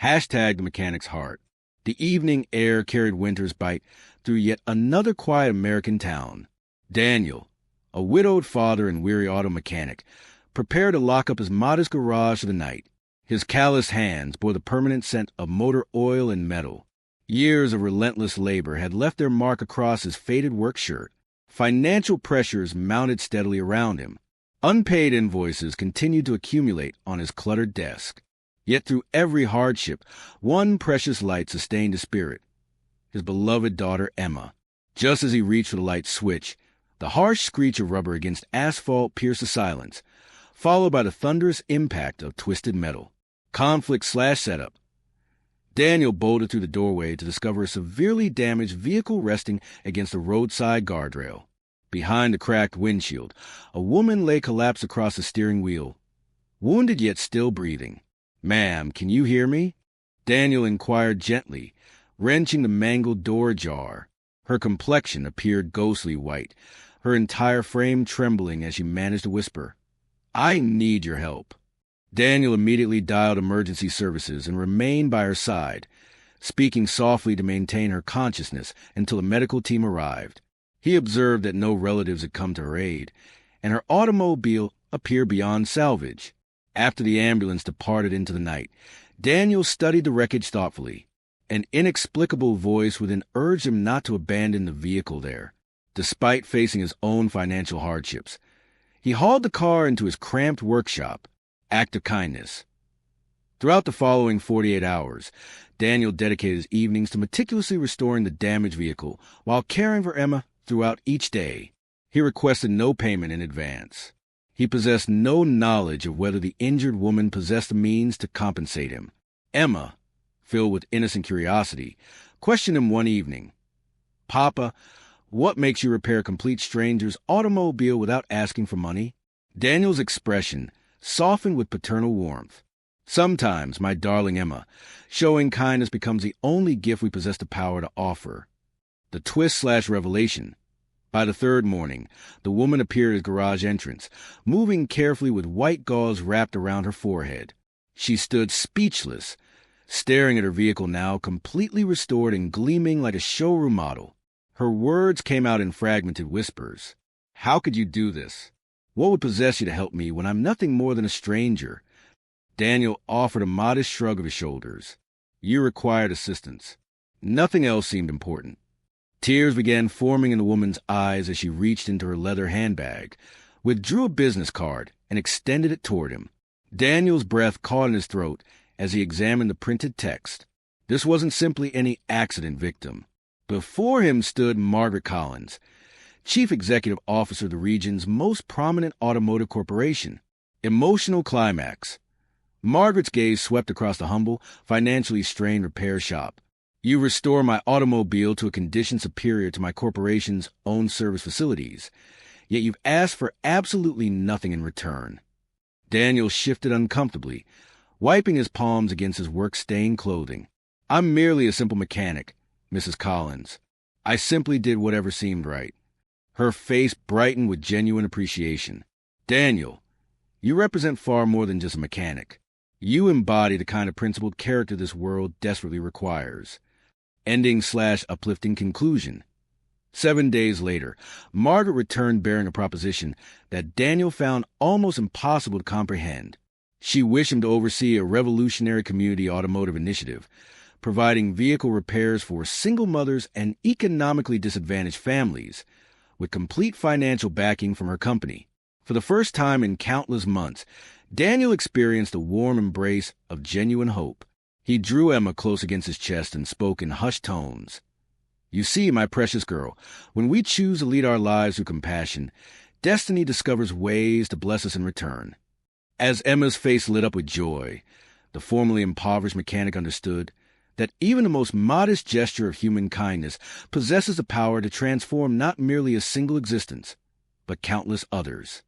Hashtag the mechanic's heart. The evening air carried winter's bite through yet another quiet American town. Daniel, a widowed father and weary auto mechanic, prepared to lock up his modest garage for the night. His calloused hands bore the permanent scent of motor oil and metal. Years of relentless labor had left their mark across his faded work shirt. Financial pressures mounted steadily around him. Unpaid invoices continued to accumulate on his cluttered desk. Yet through every hardship, one precious light sustained his spirit: his beloved daughter Emma. Just as he reached for the light switch, the harsh screech of rubber against asphalt pierced the silence, followed by the thunderous impact of twisted metal. Conflict/setup. Daniel bolted through the doorway to discover a severely damaged vehicle resting against a roadside guardrail. Behind the cracked windshield, a woman lay collapsed across the steering wheel, wounded yet still breathing. "Ma'am, can you hear me?" Daniel inquired gently, wrenching the mangled door ajar. Her complexion appeared ghostly white, her entire frame trembling as she managed to whisper, "I need your help." Daniel immediately dialed emergency services and remained by her side, speaking softly to maintain her consciousness until a medical team arrived. He observed that no relatives had come to her aid, and her automobile appeared beyond salvage. After the ambulance departed into the night, Daniel studied the wreckage thoughtfully. An inexplicable voice within urged him not to abandon the vehicle there, despite facing his own financial hardships. He hauled the car into his cramped workshop. Act of kindness. Throughout the following 48 hours, Daniel dedicated his evenings to meticulously restoring the damaged vehicle while caring for Emma throughout each day. He requested no payment in advance. He possessed no knowledge of whether the injured woman possessed the means to compensate him. Emma, filled with innocent curiosity, questioned him one evening. "Papa, what makes you repair a complete stranger's automobile without asking for money?" Daniel's expression softened with paternal warmth. "Sometimes, my darling Emma, showing kindness becomes the only gift we possess the power to offer." The twist/revelation. By the third morning, the woman appeared at his garage entrance, moving carefully with white gauze wrapped around her forehead. She stood speechless, staring at her vehicle now completely restored and gleaming like a showroom model. Her words came out in fragmented whispers. "How could you do this? What would possess you to help me when I'm nothing more than a stranger?" Daniel offered a modest shrug of his shoulders. "You required assistance." Nothing else seemed important. Tears began forming in the woman's eyes as she reached into her leather handbag, withdrew a business card, and extended it toward him. Daniel's breath caught in his throat as he examined the printed text. This wasn't simply any accident victim. Before him stood Margaret Collins, Chief Executive Officer of the region's most prominent automotive corporation. Emotional climax. Margaret's gaze swept across the humble, financially strained repair shop. "You restore my automobile to a condition superior to my corporation's own service facilities, yet you've asked for absolutely nothing in return." Daniel shifted uncomfortably, wiping his palms against his work-stained clothing. "I'm merely a simple mechanic, Mrs. Collins. I simply did whatever seemed right." Her face brightened with genuine appreciation. "Daniel, you represent far more than just a mechanic. You embody the kind of principled character this world desperately requires." Ending/uplifting conclusion. 7 days later, Margaret returned bearing a proposition that Daniel found almost impossible to comprehend. She wished him to oversee a revolutionary community automotive initiative, providing vehicle repairs for single mothers and economically disadvantaged families, with complete financial backing from her company. For the first time in countless months, Daniel experienced a warm embrace of genuine hope. He drew Emma close against his chest and spoke in hushed tones. "You see, my precious girl, when we choose to lead our lives through compassion, destiny discovers ways to bless us in return." As Emma's face lit up with joy, the formerly impoverished mechanic understood that even the most modest gesture of human kindness possesses the power to transform not merely a single existence, but countless others.